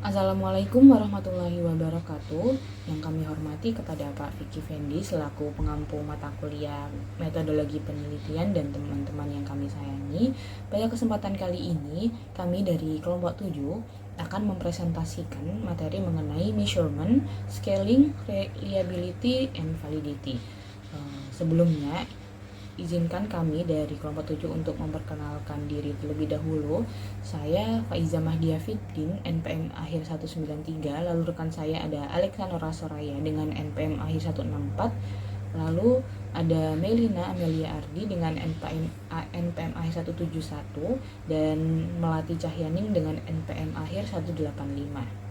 Assalamualaikum warahmatullahi wabarakatuh. Yang kami hormati kepada Pak Vicky Fendi selaku pengampu mata kuliah metodologi penelitian dan teman-teman yang kami sayangi. Pada kesempatan kali ini, kami dari kelompok 7 akan mempresentasikan materi mengenai measurement, scaling, reliability, and validity. Sebelumnya, izinkan kami dari kelompok 7 untuk memperkenalkan diri terlebih dahulu. Saya Faiza Mahdia Fiddin, NPM akhir 193. Lalu rekan saya ada Alexandra Soraya dengan NPM akhir 164. Lalu ada Melina Amelia Ardi dengan NPM akhir 171 dan Melati Cahyaning dengan NPM akhir 185.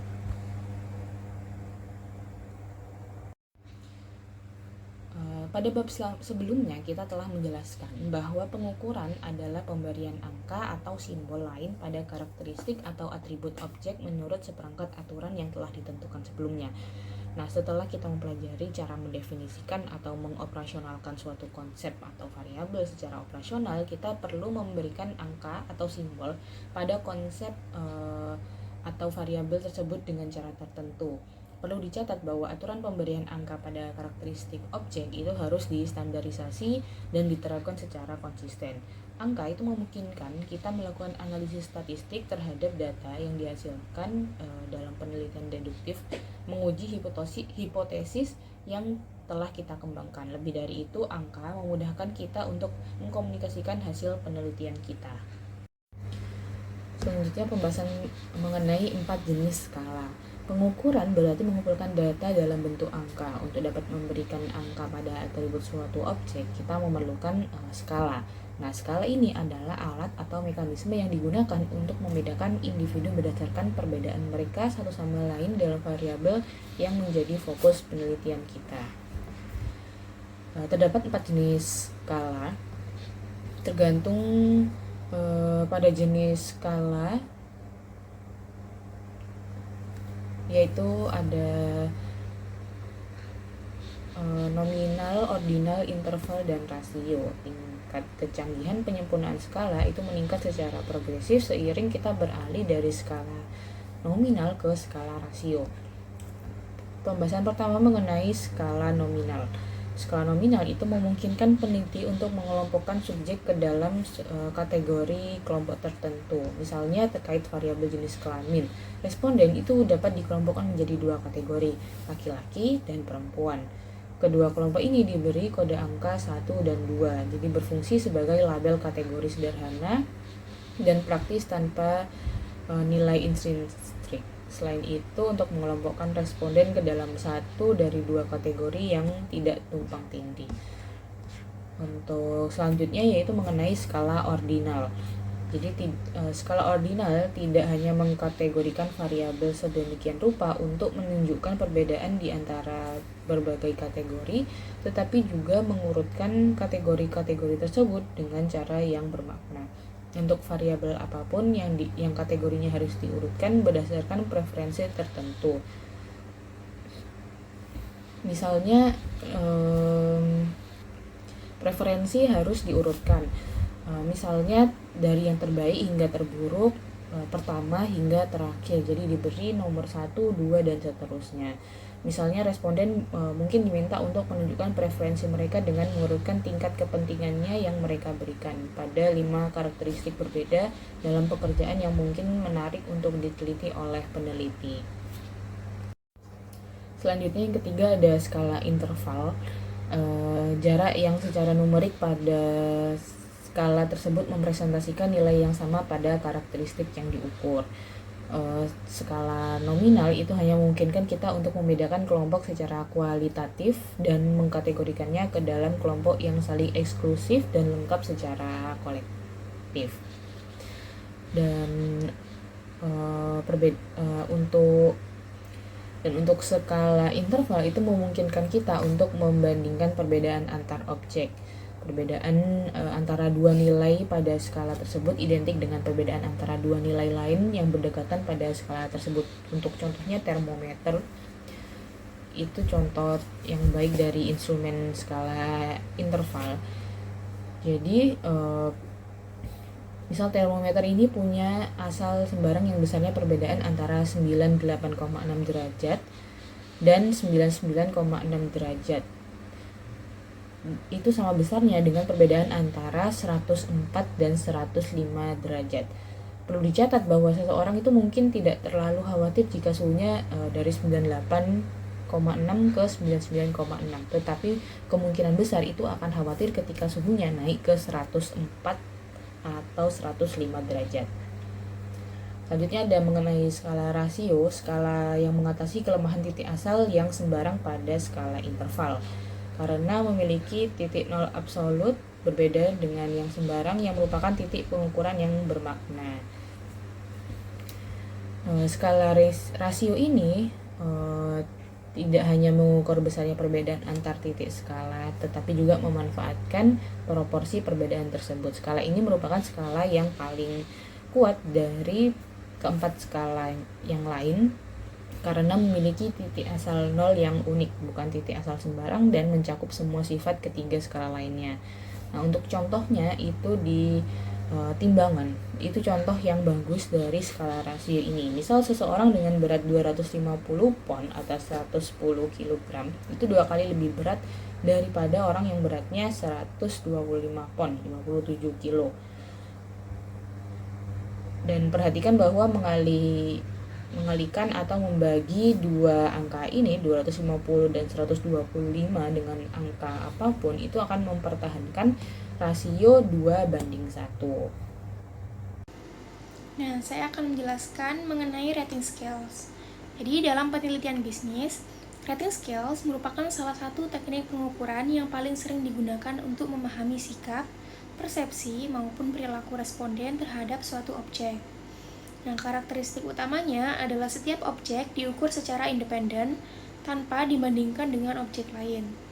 Pada bab sebelumnya kita telah menjelaskan bahwa pengukuran adalah pemberian angka atau simbol lain pada karakteristik atau atribut objek menurut seperangkat aturan yang telah ditentukan sebelumnya. Nah, setelah kita mempelajari cara mendefinisikan atau mengoperasionalkan suatu konsep atau variabel secara operasional, kita perlu memberikan angka atau simbol pada konsep atau variabel tersebut dengan cara tertentu. Perlu dicatat bahwa aturan pemberian angka pada karakteristik objek itu harus distandarisasi dan diterapkan secara konsisten. Angka itu memungkinkan kita melakukan analisis statistik terhadap data yang dihasilkan dalam penelitian deduktif, menguji hipotesis yang telah kita kembangkan. Lebih dari itu, angka memudahkan kita untuk mengkomunikasikan hasil penelitian kita. Selanjutnya pembahasan mengenai 4 jenis skala. Pengukuran berarti mengumpulkan data dalam bentuk angka. Untuk dapat memberikan angka pada atribut suatu objek, kita memerlukan skala. Nah, skala ini adalah alat atau mekanisme yang digunakan untuk membedakan individu berdasarkan perbedaan mereka satu sama lain dalam variabel yang menjadi fokus penelitian kita. Terdapat 4 jenis skala, tergantung pada jenis skala, yaitu ada nominal, ordinal, interval, dan rasio. Tingkat kecanggihan penyempurnaan skala itu meningkat secara progresif seiring kita beralih dari skala nominal ke skala rasio. Pembahasan pertama mengenai skala nominal. Skala nominal itu memungkinkan peneliti untuk mengelompokkan subjek ke dalam kategori kelompok tertentu. Misalnya terkait variabel jenis kelamin, responden itu dapat dikelompokkan menjadi 2 kategori, laki-laki dan perempuan. Kedua kelompok ini diberi kode angka 1 dan 2, jadi berfungsi sebagai label kategori sederhana dan praktis tanpa nilai intrinsik. Selain itu, untuk mengelompokkan responden ke dalam satu dari 2 kategori yang tidak tumpang tindih. Untuk selanjutnya yaitu mengenai skala ordinal. Jadi skala ordinal tidak hanya mengkategorikan variabel sedemikian rupa untuk menunjukkan perbedaan di antara berbagai kategori, tetapi juga mengurutkan kategori-kategori tersebut dengan cara yang bermakna. Untuk variabel apapun yang kategorinya harus diurutkan berdasarkan preferensi tertentu. Misalnya preferensi harus diurutkan. Misalnya dari yang terbaik hingga terburuk, pertama hingga terakhir. Jadi diberi nomor 1, 2, dan seterusnya. Misalnya responden mungkin diminta untuk menunjukkan preferensi mereka dengan mengurutkan tingkat kepentingannya yang mereka berikan pada 5 karakteristik berbeda dalam pekerjaan yang mungkin menarik untuk diteliti oleh peneliti. Selanjutnya yang ketiga ada skala interval. Jarak yang secara numerik pada skala tersebut mempresentasikan nilai yang sama pada karakteristik yang diukur. Skala nominal itu hanya memungkinkan kita untuk membedakan kelompok secara kualitatif dan mengkategorikannya ke dalam kelompok yang saling eksklusif dan lengkap secara kolektif. Dan untuk skala interval itu memungkinkan kita untuk membandingkan perbedaan antar objek. Perbedaan antara 2 nilai pada skala tersebut identik dengan perbedaan antara 2 nilai lain yang berdekatan pada skala tersebut. Untuk contohnya termometer, itu contoh yang baik dari instrumen skala interval. Jadi Misal termometer ini punya asal sembarang yang besarnya perbedaan antara 98,6 derajat dan 99,6 derajat. Itu sama besarnya dengan perbedaan antara 104 dan 105 derajat. Perlu dicatat bahwa seseorang itu mungkin tidak terlalu khawatir jika suhunya dari 98,6 ke 99,6, tetapi kemungkinan besar itu akan khawatir ketika suhunya naik ke 104 atau 105 derajat. Selanjutnya ada mengenai skala rasio, skala yang mengatasi kelemahan titik asal yang sembarang pada skala interval. Karena memiliki titik nol absolut berbeda dengan yang sembarang yang merupakan titik pengukuran yang bermakna. Skala rasio ini tidak hanya mengukur besarnya perbedaan antar titik skala, tetapi juga memanfaatkan proporsi perbedaan tersebut. Skala ini merupakan skala yang paling kuat dari keempat skala yang lain karena memiliki titik asal 0 yang unik, bukan titik asal sembarang, dan mencakup semua sifat ketiga skala lainnya. Nah, untuk contohnya itu di timbangan. Itu contoh yang bagus dari skala rasio ini. Misal seseorang dengan berat 250 pon atau 110 kg itu 2 kali lebih berat daripada orang yang beratnya 125 pon, 57 kg. Dan perhatikan bahwa mengalihkan atau membagi dua angka ini 250 dan 125 dengan angka apapun itu akan mempertahankan rasio 2:1. Nah, saya akan menjelaskan mengenai rating scales. Jadi, dalam penelitian bisnis, rating scales merupakan salah satu teknik pengukuran yang paling sering digunakan untuk memahami sikap, persepsi, maupun perilaku responden terhadap suatu objek. Nah, karakteristik utamanya adalah setiap objek diukur secara independen tanpa dibandingkan dengan objek lain.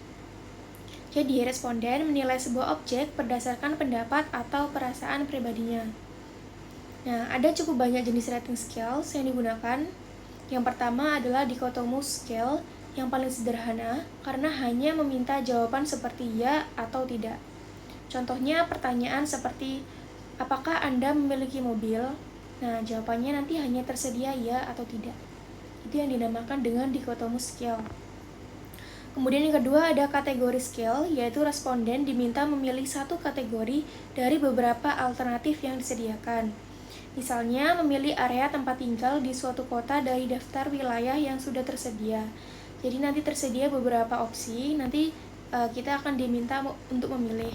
Jadi, responden menilai sebuah objek berdasarkan pendapat atau perasaan pribadinya. Nah, ada cukup banyak jenis rating scales yang digunakan. Yang pertama adalah dichotomous scale yang paling sederhana karena hanya meminta jawaban seperti ya atau tidak. Contohnya pertanyaan seperti, apakah Anda memiliki mobil? Nah, jawabannya nanti hanya tersedia ya atau tidak. Itu yang dinamakan dengan dichotomous scale. Kemudian yang kedua ada kategori scale, yaitu responden diminta memilih satu kategori dari beberapa alternatif yang disediakan. Misalnya memilih area tempat tinggal di suatu kota dari daftar wilayah yang sudah tersedia. Jadi nanti tersedia beberapa opsi, nanti kita akan diminta untuk memilih.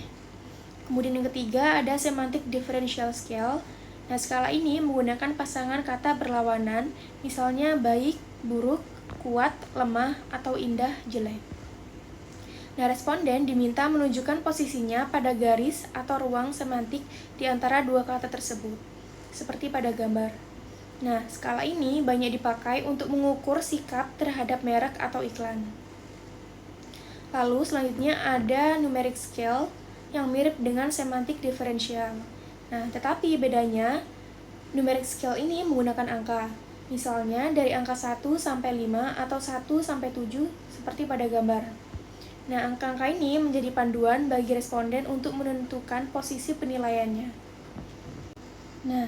Kemudian yang ketiga ada semantic differential scale. Nah, skala ini menggunakan pasangan kata berlawanan, misalnya baik, buruk, kuat, lemah, atau indah, jelek. Nah, responden diminta menunjukkan posisinya pada garis atau ruang semantik di antara dua kata tersebut, seperti pada gambar. Nah, skala ini banyak dipakai untuk mengukur sikap terhadap merek atau iklan. Lalu selanjutnya ada numeric scale yang mirip dengan semantic differential. Nah, tetapi bedanya, numeric scale ini menggunakan angka. Misalnya dari angka 1 sampai 5 atau 1 sampai 7 seperti pada gambar. Nah, angka-angka ini menjadi panduan bagi responden untuk menentukan posisi penilaiannya. Nah,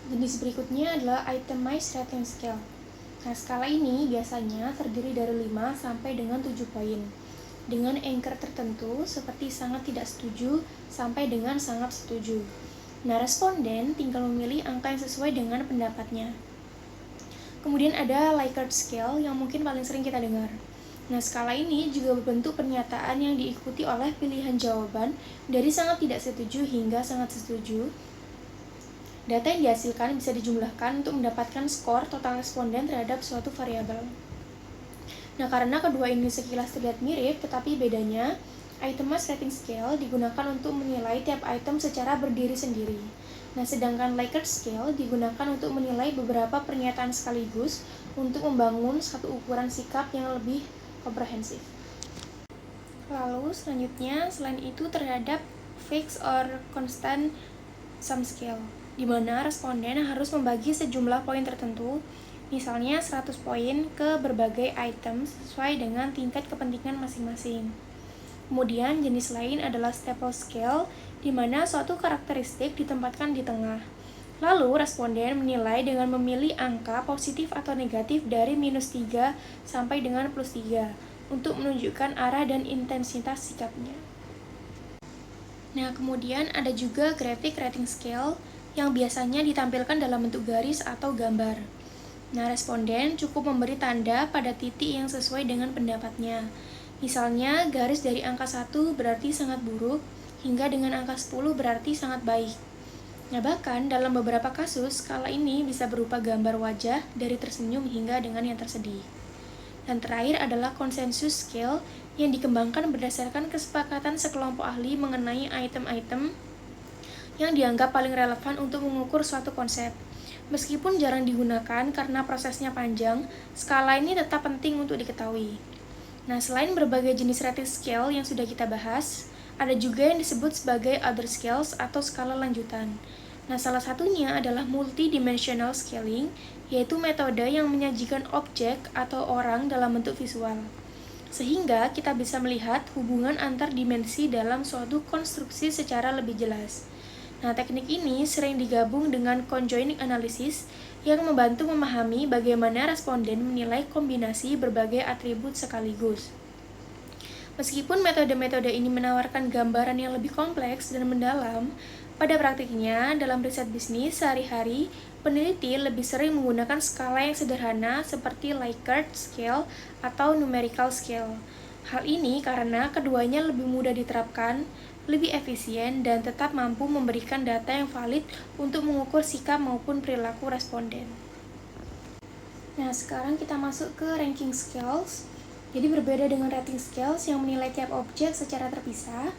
jenis berikutnya adalah itemized rating scale. Nah, skala ini biasanya terdiri dari 5 sampai dengan 7 poin. Dengan anchor tertentu seperti sangat tidak setuju sampai dengan sangat setuju. Nah, responden tinggal memilih angka yang sesuai dengan pendapatnya. Kemudian ada Likert scale yang mungkin paling sering kita dengar. Nah, skala ini juga berbentuk pernyataan yang diikuti oleh pilihan jawaban dari sangat tidak setuju hingga sangat setuju. Data yang dihasilkan bisa dijumlahkan untuk mendapatkan skor total responden terhadap suatu variabel. Nah, karena kedua ini sekilas terlihat mirip, tetapi bedanya, itemized rating scale digunakan untuk menilai tiap item secara berdiri sendiri. Nah, sedangkan Likert scale digunakan untuk menilai beberapa pernyataan sekaligus untuk membangun satu ukuran sikap yang lebih komprehensif. Lalu selanjutnya, selain itu terhadap fixed or constant sum scale, di mana responden harus membagi sejumlah poin tertentu, misalnya 100 poin ke berbagai item sesuai dengan tingkat kepentingan masing-masing. Kemudian jenis lain adalah staple scale, di mana suatu karakteristik ditempatkan di tengah. Lalu responden menilai dengan memilih angka positif atau negatif dari -3 sampai dengan +3 untuk menunjukkan arah dan intensitas sikapnya. Nah, kemudian ada juga graphic rating scale yang biasanya ditampilkan dalam bentuk garis atau gambar. Nah, responden cukup memberi tanda pada titik yang sesuai dengan pendapatnya. Misalnya, garis dari angka 1 berarti sangat buruk, hingga dengan angka 10 berarti sangat baik. Nah, bahkan dalam beberapa kasus, skala ini bisa berupa gambar wajah dari tersenyum hingga dengan yang tersedih. Dan terakhir adalah consensus scale yang dikembangkan berdasarkan kesepakatan sekelompok ahli mengenai item-item yang dianggap paling relevan untuk mengukur suatu konsep. Meskipun jarang digunakan karena prosesnya panjang, skala ini tetap penting untuk diketahui. Nah, selain berbagai jenis rating scale yang sudah kita bahas, ada juga yang disebut sebagai other scales atau skala lanjutan. Nah, salah satunya adalah multidimensional scaling, yaitu metode yang menyajikan objek atau orang dalam bentuk visual. Sehingga kita bisa melihat hubungan antar dimensi dalam suatu konstruksi secara lebih jelas. Nah, teknik ini sering digabung dengan conjoining analysis yang membantu memahami bagaimana responden menilai kombinasi berbagai atribut sekaligus. Meskipun metode-metode ini menawarkan gambaran yang lebih kompleks dan mendalam, pada praktiknya dalam riset bisnis sehari-hari, peneliti lebih sering menggunakan skala yang sederhana seperti Likert scale atau numerical scale. Hal ini karena keduanya lebih mudah diterapkan, lebih efisien, dan tetap mampu memberikan data yang valid untuk mengukur sikap maupun perilaku responden. Nah, sekarang kita masuk ke ranking scales. Jadi berbeda dengan rating scales yang menilai tiap objek secara terpisah,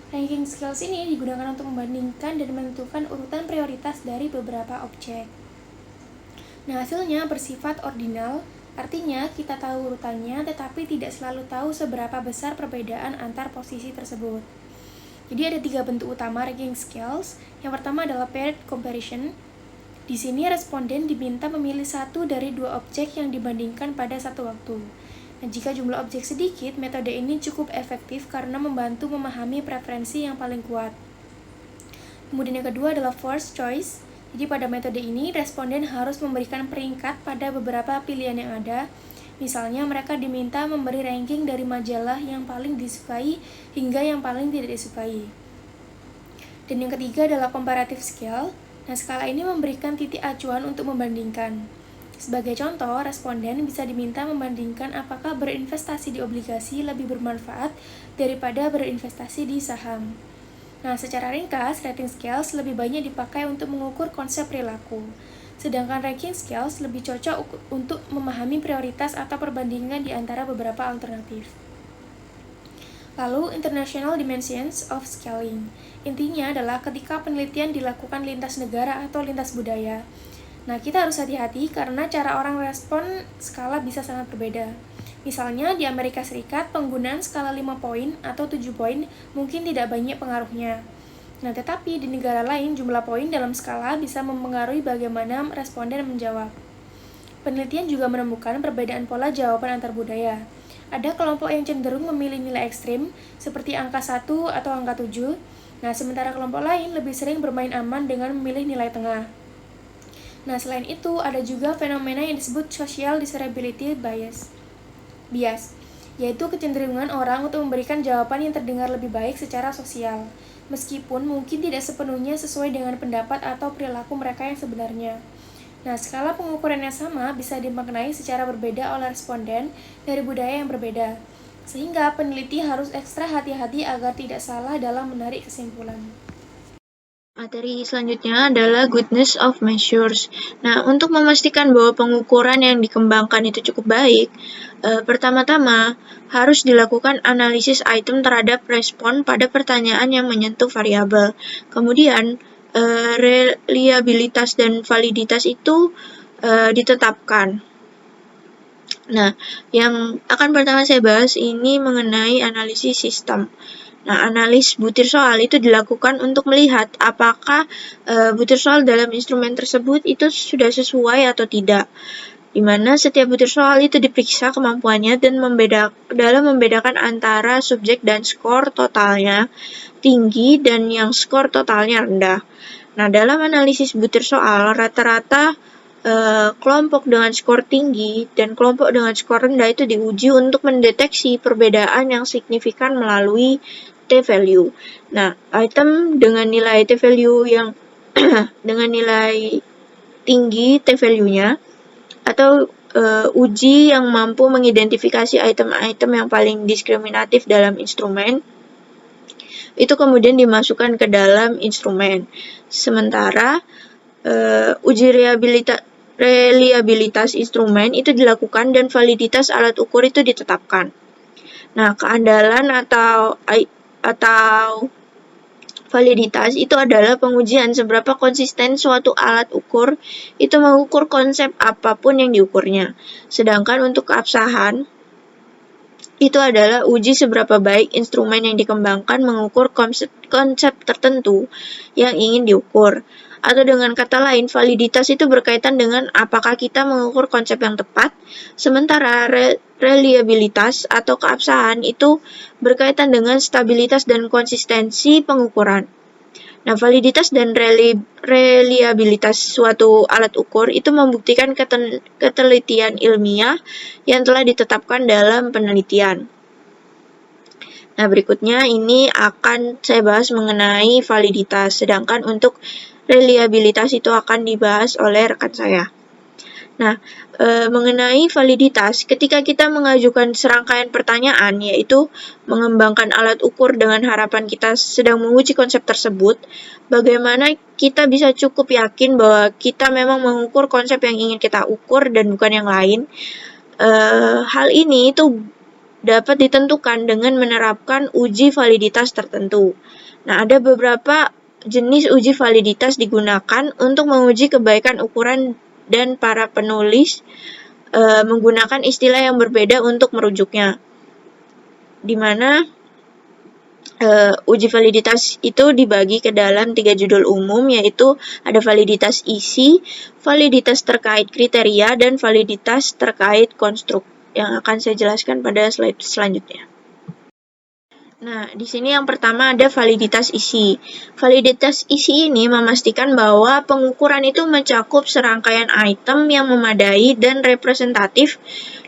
ranking scales ini digunakan untuk membandingkan dan menentukan urutan prioritas dari beberapa objek. Nah, hasilnya bersifat ordinal, artinya kita tahu urutannya tetapi tidak selalu tahu seberapa besar perbedaan antar posisi tersebut. Jadi ada 3 bentuk utama ranking scales. Yang pertama adalah paired comparison. Di sini responden diminta memilih satu dari 2 objek yang dibandingkan pada satu waktu. Nah, jika jumlah objek sedikit, metode ini cukup efektif karena membantu memahami preferensi yang paling kuat. Kemudian yang kedua adalah forced choice. Jadi pada metode ini, responden harus memberikan peringkat pada beberapa pilihan yang ada. Misalnya, mereka diminta memberi ranking dari majalah yang paling disukai hingga yang paling tidak disukai. Dan yang ketiga adalah comparative scale. Nah, skala ini memberikan titik acuan untuk membandingkan. Sebagai contoh, responden bisa diminta membandingkan apakah berinvestasi di obligasi lebih bermanfaat daripada berinvestasi di saham. Nah, secara ringkas, rating scales lebih banyak dipakai untuk mengukur konsep perilaku. Sedangkan ranking scales lebih cocok untuk memahami prioritas atau perbandingan di antara beberapa alternatif. Lalu, International Dimensions of Scaling. Intinya adalah ketika penelitian dilakukan lintas negara atau lintas budaya. Nah, kita harus hati-hati karena cara orang respon skala bisa sangat berbeda. Misalnya, di Amerika Serikat, penggunaan skala 5 poin atau 7 poin mungkin tidak banyak pengaruhnya. Nah, tetapi di negara lain, jumlah poin dalam skala bisa mempengaruhi bagaimana responden menjawab. Penelitian juga menemukan perbedaan pola jawaban antar budaya. Ada kelompok yang cenderung memilih nilai ekstrim, seperti angka 1 atau angka 7. Nah, sementara kelompok lain lebih sering bermain aman dengan memilih nilai tengah. Nah, selain itu, ada juga fenomena yang disebut social desirability bias, yaitu kecenderungan orang untuk memberikan jawaban yang terdengar lebih baik secara sosial, meskipun mungkin tidak sepenuhnya sesuai dengan pendapat atau perilaku mereka yang sebenarnya. Nah, skala pengukuran yang sama bisa dimaknai secara berbeda oleh responden dari budaya yang berbeda, sehingga peneliti harus ekstra hati-hati agar tidak salah dalam menarik kesimpulan. Materi selanjutnya adalah goodness of measures. Nah, untuk memastikan bahwa pengukuran yang dikembangkan itu cukup baik, pertama-tama harus dilakukan analisis item terhadap respon pada pertanyaan yang menyentuh variabel. Kemudian, reliabilitas dan validitas itu ditetapkan. Nah, yang akan pertama saya bahas ini mengenai analisis sistem. Nah, analis butir soal itu dilakukan untuk melihat apakah butir soal dalam instrumen tersebut itu sudah sesuai atau tidak. di mana setiap butir soal itu diperiksa kemampuannya dan dalam membedakan antara subjek dan skor totalnya tinggi dan yang skor totalnya rendah. Nah, dalam analisis butir soal, rata-rata kelompok dengan skor tinggi dan kelompok dengan skor rendah itu diuji untuk mendeteksi perbedaan yang signifikan melalui t-value. Nah, item dengan nilai t-value yang dengan nilai tinggi t-value-nya atau uji yang mampu mengidentifikasi item-item yang paling diskriminatif dalam instrumen itu kemudian dimasukkan ke dalam instrumen. Sementara uji reliabilitas instrumen itu dilakukan dan validitas alat ukur itu ditetapkan. Nah, keandalan atau validitas itu adalah pengujian seberapa konsisten suatu alat ukur itu mengukur konsep apapun yang diukurnya. Sedangkan untuk keabsahan itu adalah uji seberapa baik instrumen yang dikembangkan mengukur konsep tertentu yang ingin diukur. Atau dengan kata lain, validitas itu berkaitan dengan apakah kita mengukur konsep yang tepat, sementara reliabilitas atau keabsahan itu berkaitan dengan stabilitas dan konsistensi pengukuran. Nah, validitas dan reliabilitas suatu alat ukur itu membuktikan ketelitian ilmiah yang telah ditetapkan dalam penelitian. Nah, berikutnya ini akan saya bahas mengenai validitas, sedangkan untuk reliabilitas itu akan dibahas oleh rekan saya. Nah, mengenai validitas, ketika kita mengajukan serangkaian pertanyaan, yaitu mengembangkan alat ukur dengan harapan kita sedang menguji konsep tersebut, bagaimana kita bisa cukup yakin bahwa kita memang mengukur konsep yang ingin kita ukur dan bukan yang lain. Hal ini itu dapat ditentukan dengan menerapkan uji validitas tertentu. Nah, ada beberapa jenis uji validitas digunakan untuk menguji kebaikan ukuran dan para penulis menggunakan istilah yang berbeda untuk merujuknya. Di mana uji validitas itu dibagi ke dalam 3 judul umum, yaitu ada validitas isi, validitas terkait kriteria, dan validitas terkait konstruk yang akan saya jelaskan pada slide selanjutnya. Nah, di sini yang pertama ada validitas isi. Validitas isi ini memastikan bahwa pengukuran itu mencakup serangkaian item yang memadai dan representatif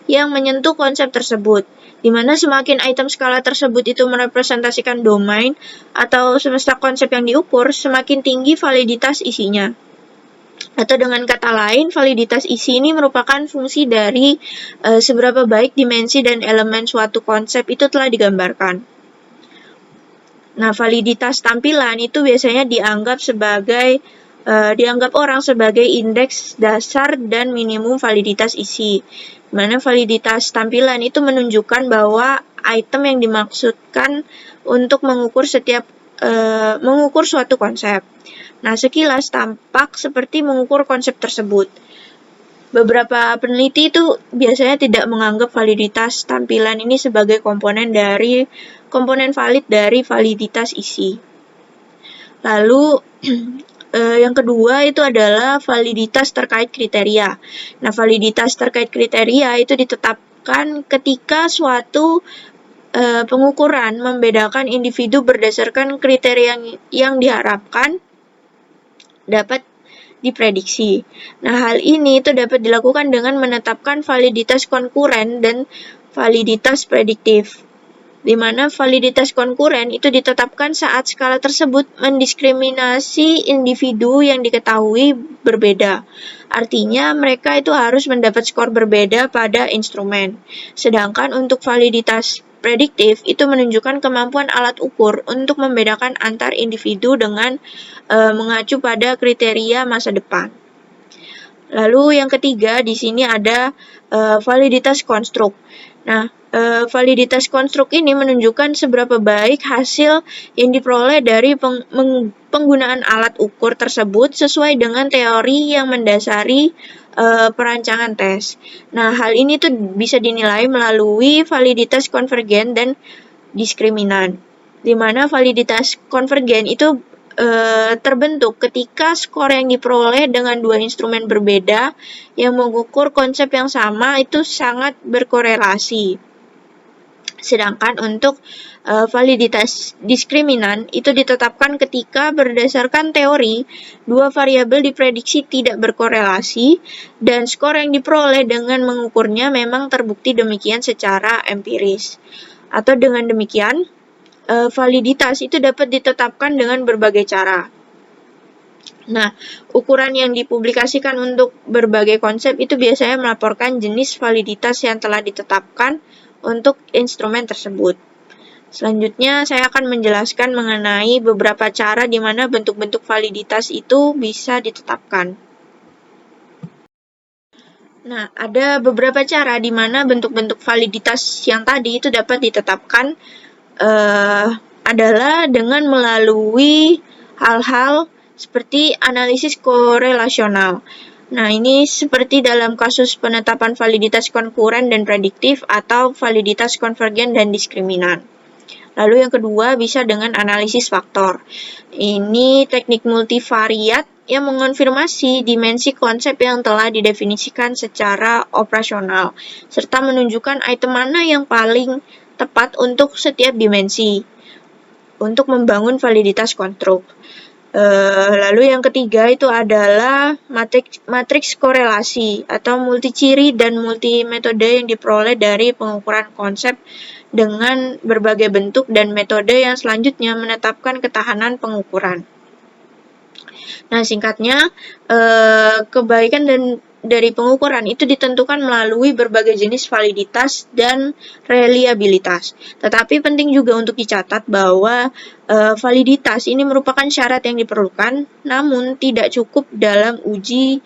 yang menyentuh konsep tersebut, di mana semakin item skala tersebut itu merepresentasikan domain atau semesta konsep yang diukur, semakin tinggi validitas isinya. Atau dengan kata lain, validitas isi ini merupakan fungsi dari seberapa baik dimensi dan elemen suatu konsep itu telah digambarkan. Nah, validitas tampilan itu biasanya dianggap orang sebagai indeks dasar dan minimum validitas isi. Di mana validitas tampilan itu menunjukkan bahwa item yang dimaksudkan untuk mengukur suatu konsep. Nah, sekilas tampak seperti mengukur konsep tersebut. Beberapa peneliti itu biasanya tidak menganggap validitas tampilan ini sebagai komponen valid dari validitas isi. Lalu yang kedua itu adalah validitas terkait kriteria. Nah, validitas terkait kriteria itu ditetapkan ketika suatu pengukuran membedakan individu berdasarkan kriteria yang diharapkan dapat diprediksi. Nah, hal ini itu dapat dilakukan dengan menetapkan validitas konkuren dan validitas prediktif, di mana validitas konkuren itu ditetapkan saat skala tersebut mendiskriminasi individu yang diketahui berbeda. Artinya, mereka itu harus mendapat skor berbeda pada instrumen. Sedangkan untuk validitas prediktif itu menunjukkan kemampuan alat ukur untuk membedakan antar individu dengan mengacu pada kriteria masa depan. Lalu yang ketiga di sini ada validitas konstruk. Nah, validitas konstruk ini menunjukkan seberapa baik hasil yang diperoleh dari penggunaan alat ukur tersebut sesuai dengan teori yang mendasari perancangan tes. Nah, hal ini tuh bisa dinilai melalui validitas konvergen dan diskriminan, di mana validitas konvergen itu terbentuk ketika skor yang diperoleh dengan dua instrumen berbeda yang mengukur konsep yang sama itu sangat berkorelasi. Sedangkan untuk validitas diskriminan itu ditetapkan ketika berdasarkan teori dua variabel diprediksi tidak berkorelasi dan skor yang diperoleh dengan mengukurnya memang terbukti demikian secara empiris. Atau dengan demikian, validitas itu dapat ditetapkan dengan berbagai cara. Nah, ukuran yang dipublikasikan untuk berbagai konsep itu biasanya melaporkan jenis validitas yang telah ditetapkan untuk instrumen tersebut. Selanjutnya, saya akan menjelaskan mengenai beberapa cara di mana bentuk-bentuk validitas itu bisa ditetapkan. Nah, ada beberapa cara di mana bentuk-bentuk validitas yang tadi itu dapat ditetapkan adalah dengan melalui hal-hal seperti analisis korelasional. Nah, ini seperti dalam kasus penetapan validitas konkuren dan prediktif atau validitas konvergen dan diskriminan. Lalu yang kedua bisa dengan analisis faktor. Ini teknik multivariat yang mengonfirmasi dimensi konsep yang telah didefinisikan secara operasional, serta menunjukkan item mana yang paling tepat untuk setiap dimensi untuk membangun validitas konstruk. Lalu yang ketiga itu adalah matriks korelasi atau multiciri dan multimetode yang diperoleh dari pengukuran konsep dengan berbagai bentuk dan metode yang selanjutnya menetapkan ketahanan pengukuran. Nah, singkatnya, kebaikan dari pengukuran itu ditentukan melalui berbagai jenis validitas dan reliabilitas. Tetapi penting juga untuk dicatat bahwa validitas ini merupakan syarat yang diperlukan, namun tidak cukup dalam uji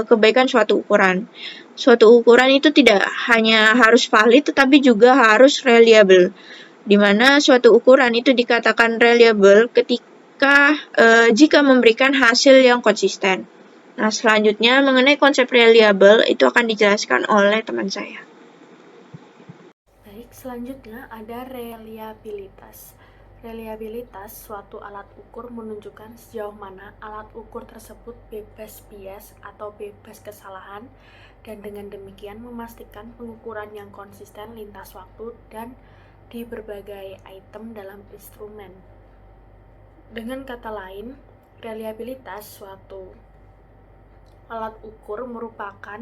kebaikan suatu ukuran. Suatu ukuran itu tidak hanya harus valid, tetapi juga harus reliable, di mana suatu ukuran itu dikatakan reliable jika memberikan hasil yang konsisten. Nah, selanjutnya mengenai konsep reliable itu akan dijelaskan oleh teman saya. Baik, selanjutnya ada reliabilitas. Reliabilitas suatu alat ukur menunjukkan sejauh mana alat ukur tersebut bebas bias atau bebas kesalahan, dan dengan demikian memastikan pengukuran yang konsisten lintas waktu dan di berbagai item dalam instrumen. Dengan kata lain, reliabilitas suatu alat ukur merupakan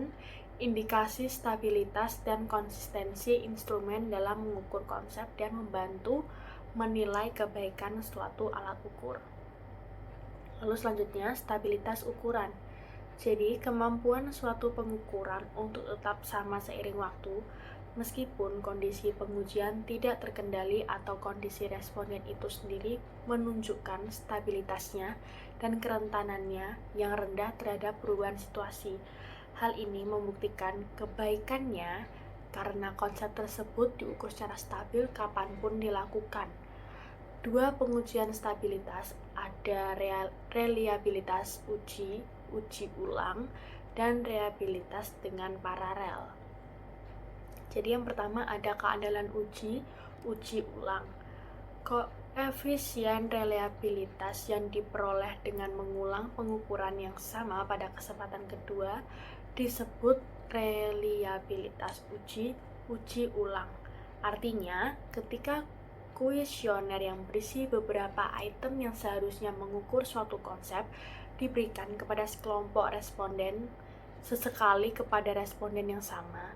indikasi stabilitas dan konsistensi instrumen dalam mengukur konsep dan membantu menilai kebaikan suatu alat ukur. Lalu selanjutnya, stabilitas ukuran. Jadi, kemampuan suatu pengukuran untuk tetap sama seiring waktu, meskipun kondisi pengujian tidak terkendali atau kondisi responden itu sendiri menunjukkan stabilitasnya dan kerentanannya yang rendah terhadap perubahan situasi. Hal ini membuktikan kebaikannya karena konsep tersebut diukur secara stabil kapanpun dilakukan. Dua pengujian stabilitas ada reliabilitas uji ulang, dan reliabilitas dengan paralel. Jadi yang pertama ada keandalan uji ulang. Koefisien reliabilitas yang diperoleh dengan mengulang pengukuran yang sama pada kesempatan kedua disebut reliabilitas uji ulang. Artinya, ketika kuesioner yang berisi beberapa item yang seharusnya mengukur suatu konsep diberikan kepada sekelompok responden sesekali kepada responden yang sama,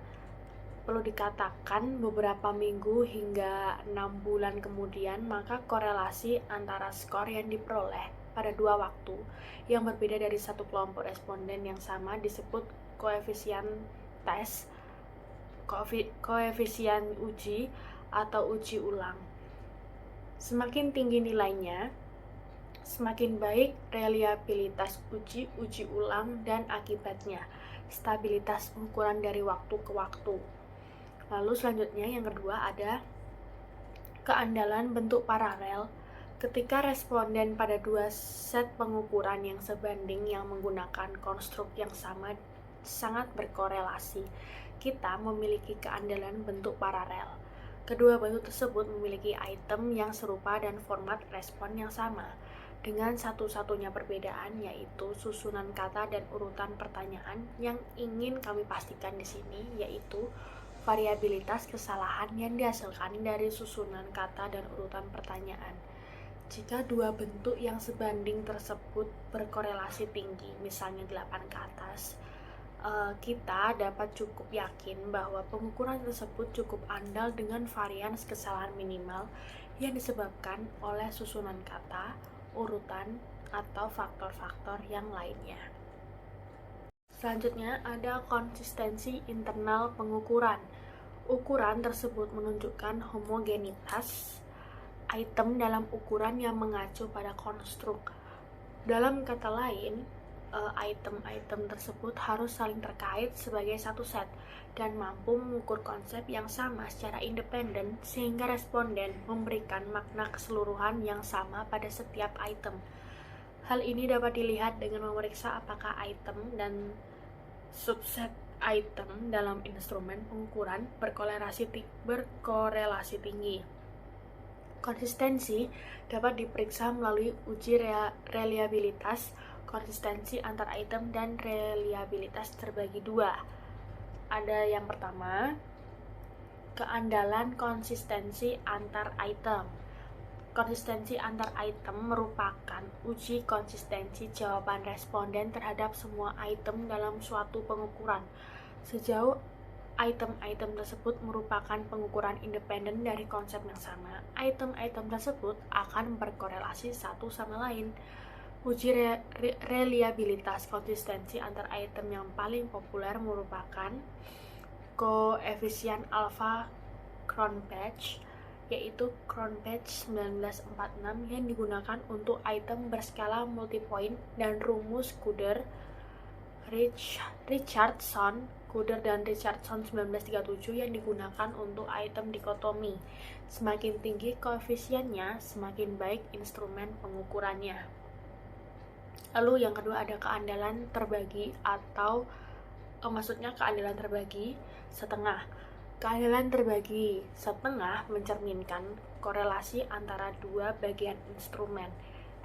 perlu dikatakan beberapa minggu hingga 6 bulan kemudian, maka korelasi antara skor yang diperoleh pada dua waktu yang berbeda dari satu kelompok responden yang sama disebut koefisien tes, koefisien uji atau uji ulang. Semakin tinggi nilainya, semakin baik reliabilitas uji ulang dan akibatnya stabilitas pengukuran dari waktu ke waktu. Lalu selanjutnya yang kedua ada keandalan bentuk paralel. Ketika responden pada dua set pengukuran yang sebanding yang menggunakan konstruk yang sama sangat berkorelasi, kita memiliki keandalan bentuk paralel. Kedua bentuk tersebut memiliki item yang serupa dan format respon yang sama. dengan satu-satunya perbedaan yaitu susunan kata dan urutan pertanyaan. Yang ingin kami pastikan di sini yaitu variabilitas kesalahan yang dihasilkan dari susunan kata dan urutan pertanyaan. Jika dua bentuk yang sebanding tersebut berkorelasi tinggi, misalnya 8 ke atas, kita dapat cukup yakin bahwa pengukuran tersebut cukup andal dengan varians kesalahan minimal yang disebabkan oleh susunan kata, urutan, atau faktor-faktor yang lainnya. Selanjutnya ada konsistensi internal pengukuran. Ukuran tersebut menunjukkan homogenitas item dalam ukuran yang mengacu pada konstruk. Dalam kata lain, item-item tersebut harus saling terkait sebagai satu set dan mampu mengukur konsep yang sama secara independen sehingga responden memberikan makna keseluruhan yang sama pada setiap item. Hal ini dapat dilihat dengan memeriksa apakah item dan subset item dalam instrumen pengukuran berkorelasi tinggi. Konsistensi dapat diperiksa melalui uji reliabilitas konsistensi antar item dan reliabilitas terbagi dua. Ada yang pertama, keandalan konsistensi antar item. Konsistensi antar item merupakan uji konsistensi jawaban responden terhadap semua item dalam suatu pengukuran. Sejauh item-item tersebut merupakan pengukuran independen dari konsep yang sama, item-item tersebut akan berkorelasi satu sama lain. Uji reliabilitas konsistensi antar item yang paling populer merupakan koefisien alpha Cronpach, yaitu Cronpach 1946 yang digunakan untuk item berskala multipoint, dan rumus Richardson dan Richardson 1937 yang digunakan untuk item dikotomi. Semakin tinggi koefisiennya, semakin baik instrumen pengukurannya. Lalu yang kedua ada keandalan terbagi atau maksudnya keandalan terbagi setengah. Keandalan terbagi setengah mencerminkan korelasi antara dua bagian instrumen.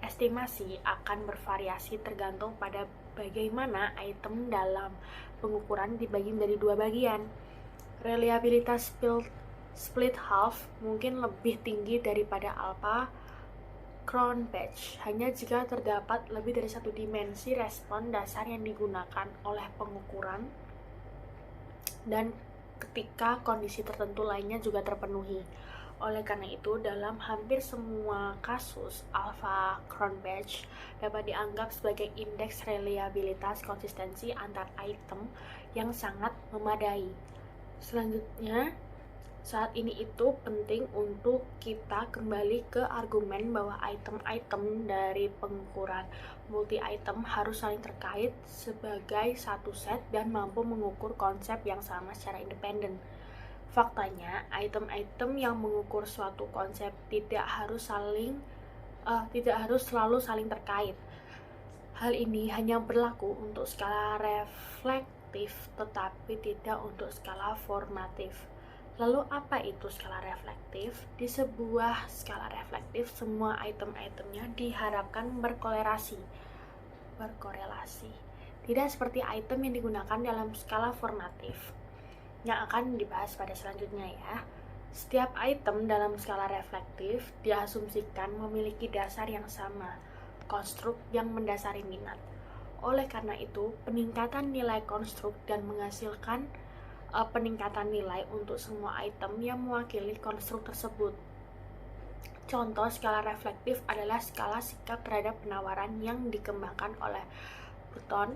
Estimasi akan bervariasi tergantung pada bagaimana item dalam pengukuran dibagi menjadi dua bagian. Reliabilitas split half mungkin lebih tinggi daripada alpha Cronpach hanya jika terdapat lebih dari satu dimensi respon dasar yang digunakan oleh pengukuran dan ketika kondisi tertentu lainnya juga terpenuhi. Oleh karena itu, dalam hampir semua kasus, alpha Cronpach dapat dianggap sebagai indeks reliabilitas konsistensi antar item yang sangat memadai. Selanjutnya, saat ini itu penting untuk kita kembali ke argumen bahwa item-item dari pengukuran multi-item harus saling terkait sebagai satu set dan mampu mengukur konsep yang sama secara independen. Faktanya, item-item yang mengukur suatu konsep tidak harus selalu saling terkait. Hal ini hanya berlaku untuk skala reflektif, tetapi tidak untuk skala formatif. Lalu apa itu skala reflektif? Di sebuah skala reflektif, semua item-itemnya diharapkan berkorelasi. Tidak seperti item yang digunakan dalam skala formatif, yang akan dibahas pada selanjutnya ya. Setiap item dalam skala reflektif diasumsikan memiliki dasar yang sama, konstruk yang mendasari minat. Oleh karena itu, peningkatan nilai konstruk dan menghasilkan peningkatan nilai untuk semua item yang mewakili konstruk tersebut. Contoh skala reflektif adalah skala sikap terhadap penawaran yang dikembangkan oleh Burton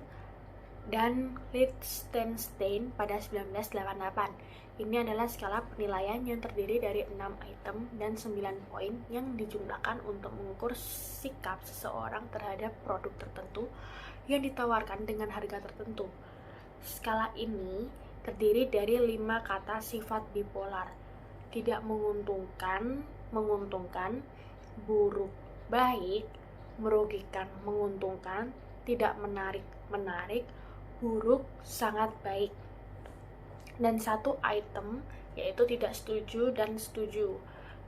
dan Lichtenstein pada 1988. Ini adalah skala penilaian yang terdiri dari 6 item dan 9 poin yang dijumlahkan untuk mengukur sikap seseorang terhadap produk tertentu yang ditawarkan dengan harga tertentu. Skala ini terdiri dari 5 kata sifat bipolar: tidak menguntungkan, menguntungkan, buruk, baik, merugikan, menguntungkan, tidak menarik, menarik, buruk, sangat baik. Dan satu item yaitu tidak setuju dan setuju.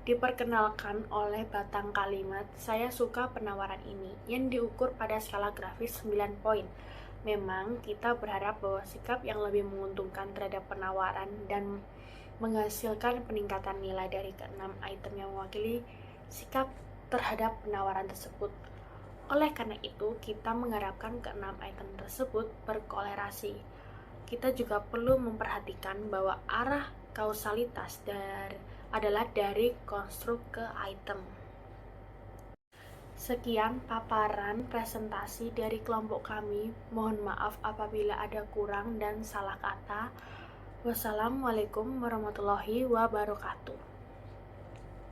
Diperkenalkan oleh batang kalimat, saya suka penawaran ini, yang diukur pada skala grafis 9 poin. Memang kita berharap bahwa sikap yang lebih menguntungkan terhadap penawaran dan menghasilkan peningkatan nilai dari keenam item yang mewakili sikap terhadap penawaran tersebut. Oleh karena itu, kita mengharapkan keenam item tersebut berkolerasi. Kita juga perlu memperhatikan bahwa arah kausalitas adalah dari konstruk ke item. Sekian paparan presentasi dari kelompok kami. Mohon maaf apabila ada kurang dan salah kata. Wassalamualaikum warahmatullahi wabarakatuh.